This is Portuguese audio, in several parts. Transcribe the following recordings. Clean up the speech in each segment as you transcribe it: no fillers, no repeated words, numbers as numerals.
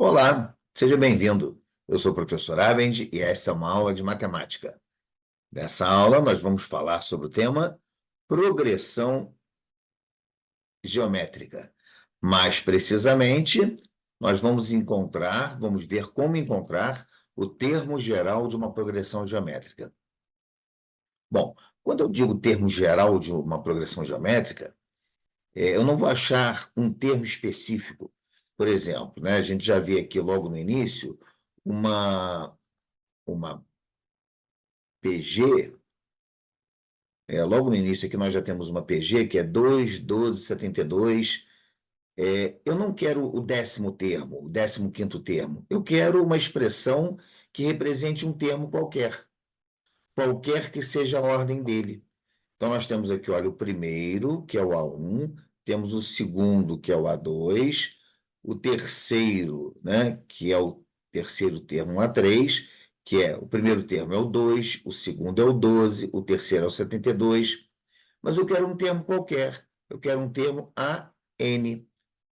Olá, seja bem-vindo. Eu sou o professor Abend e essa é uma aula de matemática. Nessa aula, nós vamos falar sobre o tema progressão geométrica. Mais precisamente, nós vamos ver como encontrar o termo geral de uma progressão geométrica. Bom, quando eu digo termo geral de uma progressão geométrica, eu não vou achar um termo específico. Por exemplo, né, a gente já vê aqui logo no início uma PG, logo no início aqui nós já temos uma PG que é 2, 12, 72. Eu não quero o 10º termo, o 15º termo. Eu quero uma expressão que represente um termo qualquer que seja a ordem dele. Então nós temos aqui, olha, o primeiro, que é o A1, temos o segundo, que é o A2, o terceiro, né, que é o terceiro termo, o A3, que é o primeiro termo é o 2, o segundo é o 12, o terceiro é o 72, mas eu quero um termo qualquer, eu quero um termo AN.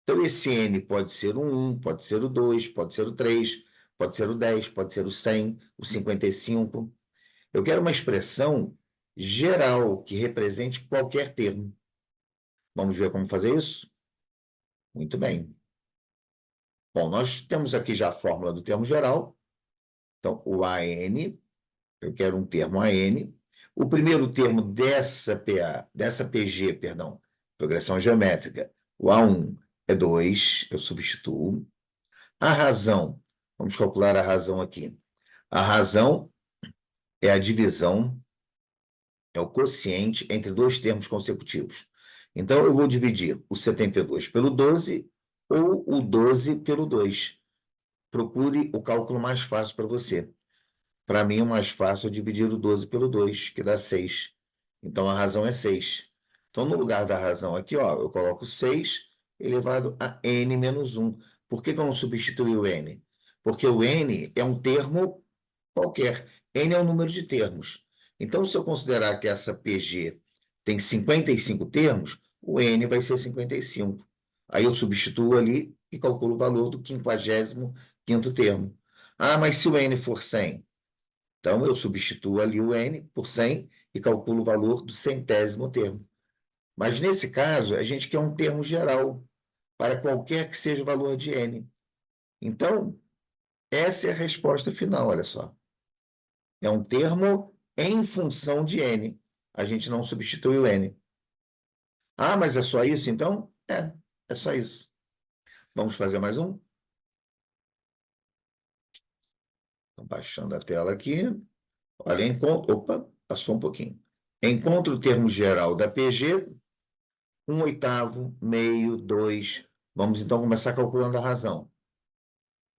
Então esse N pode ser o 1, pode ser o 2, pode ser o 3, pode ser o 10, pode ser o 100, o 55. Eu quero uma expressão geral que represente qualquer termo. Vamos ver como fazer isso? Muito bem. Bom, nós temos aqui já a fórmula do termo geral. Então, o AN, eu quero um termo AN. O primeiro termo dessa PG, perdão, progressão geométrica, o A1 é 2, eu substituo. A razão, vamos calcular a razão aqui. A razão é a divisão, é o quociente entre dois termos consecutivos. Então, eu vou dividir o 72 pelo 12 ou o 12 pelo 2. Procure o cálculo mais fácil para você. Para mim, o mais fácil é dividir o 12 pelo 2, que dá 6. Então, a razão é 6. Então, no lugar da razão aqui, ó, eu coloco 6 elevado a n menos 1. Por que eu não substituí o n? Porque o n é um termo qualquer. N é o número de termos. Então, se eu considerar que essa PG tem 55 termos, o N vai ser 55. Aí eu substituo ali e calculo o valor do 55º termo. Ah, mas se o N for 100? Então, eu substituo ali o N por 100 e calculo o valor do 100º termo. Mas, nesse caso, a gente quer um termo geral para qualquer que seja o valor de N. Então, essa é a resposta final, olha só. É um termo em função de n. A gente não substitui o n. Ah, mas é só isso, então? É só isso. Vamos fazer mais um? Estou baixando a tela aqui. Olha, opa, passou um pouquinho. Encontre o termo geral da PG, 1/8, meio, 2. Vamos então começar calculando a razão.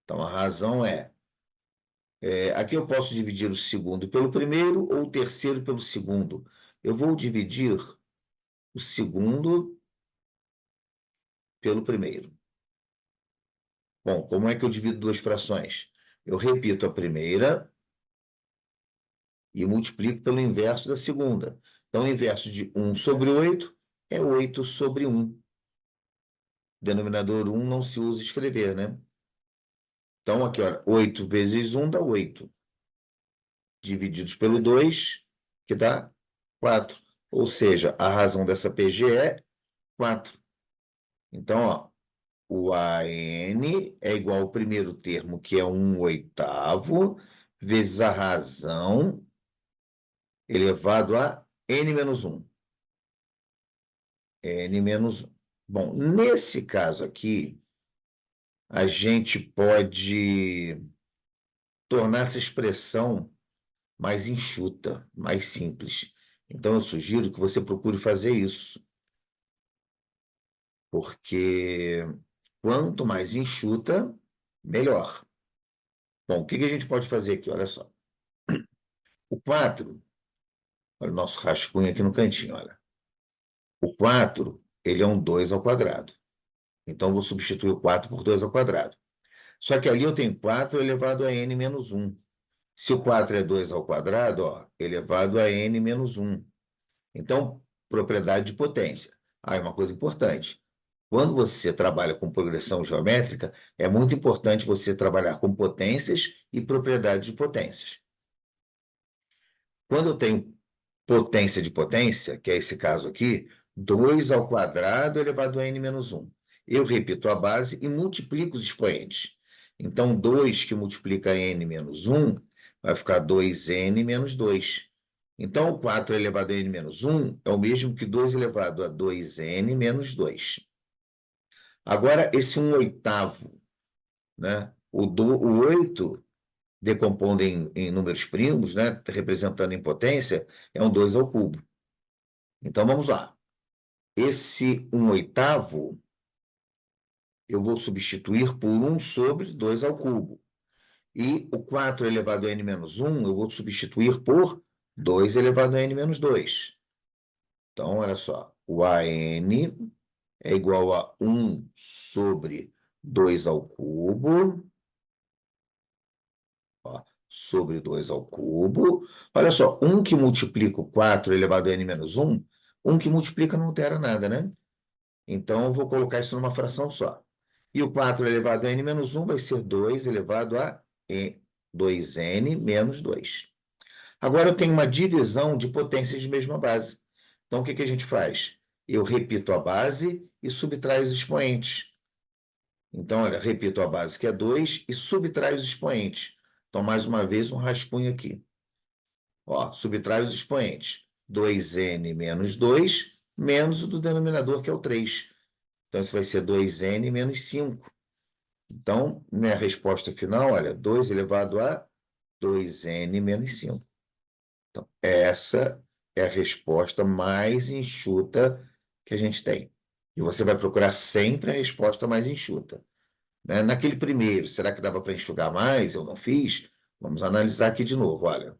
Então, a razão aqui eu posso dividir o segundo pelo primeiro ou o terceiro pelo segundo. Eu vou dividir o segundo pelo primeiro. Bom, como é que eu divido duas frações? Eu repito a primeira e multiplico pelo inverso da segunda. Então, o inverso de 1 sobre 8 é 8 sobre 1. Denominador 1 não se usa escrever, né? Então, aqui, olha, 8 vezes 1 dá 8. Divididos pelo 2, que dá 4. Ou seja, a razão dessa PG é 4. Então, ó, o AN é igual ao primeiro termo, que é 1/8, vezes a razão elevado a n menos 1. N menos 1. Bom, nesse caso aqui, a gente pode tornar essa expressão mais enxuta, mais simples. Então, eu sugiro que você procure fazer isso, porque quanto mais enxuta, melhor. Bom, o que a gente pode fazer aqui? Olha só. O 4, olha o nosso rascunho aqui no cantinho, olha. O 4, ele é um 2 ao quadrado. Então, eu vou substituir o 4 por 2 ao quadrado. Só que ali eu tenho 4 elevado a n menos 1. Se o 4 é 2 ao quadrado, ó, elevado a n menos 1. Então, propriedade de potência. Ah, é uma coisa importante. Quando você trabalha com progressão geométrica, é muito importante você trabalhar com potências e propriedades de potências. Quando eu tenho potência de potência, que é esse caso aqui, 2 ao quadrado elevado a n menos 1. Eu repito a base e multiplico os expoentes. Então, 2 que multiplica n menos 1 vai ficar 2n menos 2. Então, o 4 elevado a n menos 1 é o mesmo que 2 elevado a 2n menos 2. Agora, esse 1/8, né? O 8, decompondo em números primos, né? Representando em potência, é um 2 ao cubo. Então, vamos lá. Esse 1/8 eu vou substituir por 1 sobre 2 ao cubo. E o 4 elevado a n menos 1 eu vou substituir por 2 elevado a n menos 2. Então, olha só. O AN é igual a 1 sobre 2 ao cubo, ó, sobre 2 ao cubo. Olha só, 1 que multiplica o 4 elevado a n menos 1, 1 que multiplica não altera nada, né? Então, eu vou colocar isso numa fração só. E o 4 elevado a n menos 1 vai ser 2 elevado a 2n menos 2. Agora eu tenho uma divisão de potências de mesma base. Então, o que que a gente faz? Eu repito a base e subtraio os expoentes. Então, olha, repito a base, que é 2, e subtraio os expoentes. Então, mais uma vez, um rascunho aqui. Ó, subtrai os expoentes. 2n menos 2, menos o do denominador, que é o 3. Então, isso vai ser 2n menos 5. Então, minha resposta final, olha, 2 elevado a 2n menos 5. Então, essa é a resposta mais enxuta que a gente tem. E você vai procurar sempre a resposta mais enxuta, né? Naquele primeiro, será que dava para enxugar mais? Eu não fiz. Vamos analisar aqui de novo, olha.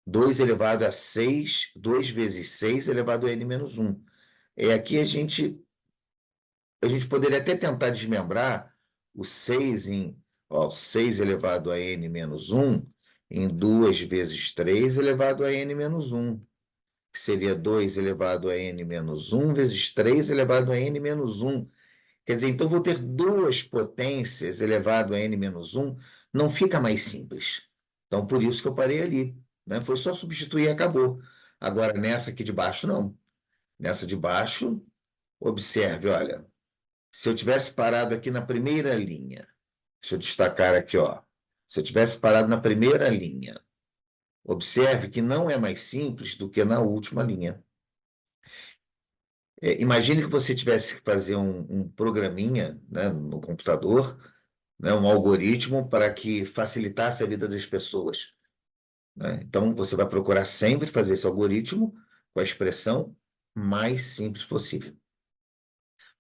2 elevado a 6, 2 vezes 6 elevado a n menos 1. Aqui a gente poderia até tentar desmembrar o 6 em, ó, 6 elevado a n menos 1 em 2 vezes 3 elevado a n menos 1, que seria 2 elevado a n menos 1 vezes 3 elevado a n menos 1. Quer dizer, então eu vou ter duas potências elevado a n menos 1, não fica mais simples. Então, por isso que eu parei ali, né? Foi só substituir e acabou. Agora, nessa aqui de baixo, não. Nessa de baixo, observe, olha. Se eu tivesse parado aqui na primeira linha, deixa eu destacar aqui, ó. Se eu tivesse parado na primeira linha, observe que não é mais simples do que na última linha. Imagine que você tivesse que fazer um programinha, né, no computador, né, um algoritmo para que facilitasse a vida das pessoas, né? Então, você vai procurar sempre fazer esse algoritmo com a expressão mais simples possível.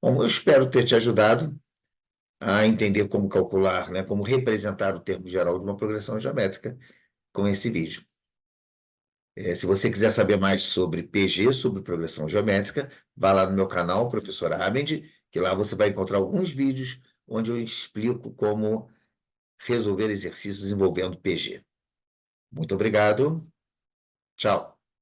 Bom, eu espero ter te ajudado a entender como calcular, né, como representar o termo geral de uma progressão geométrica com esse vídeo. Se você quiser saber mais sobre PG, sobre progressão geométrica, vá lá no meu canal, Professor Abend, que lá você vai encontrar alguns vídeos onde eu explico como resolver exercícios envolvendo PG. Muito obrigado. Tchau.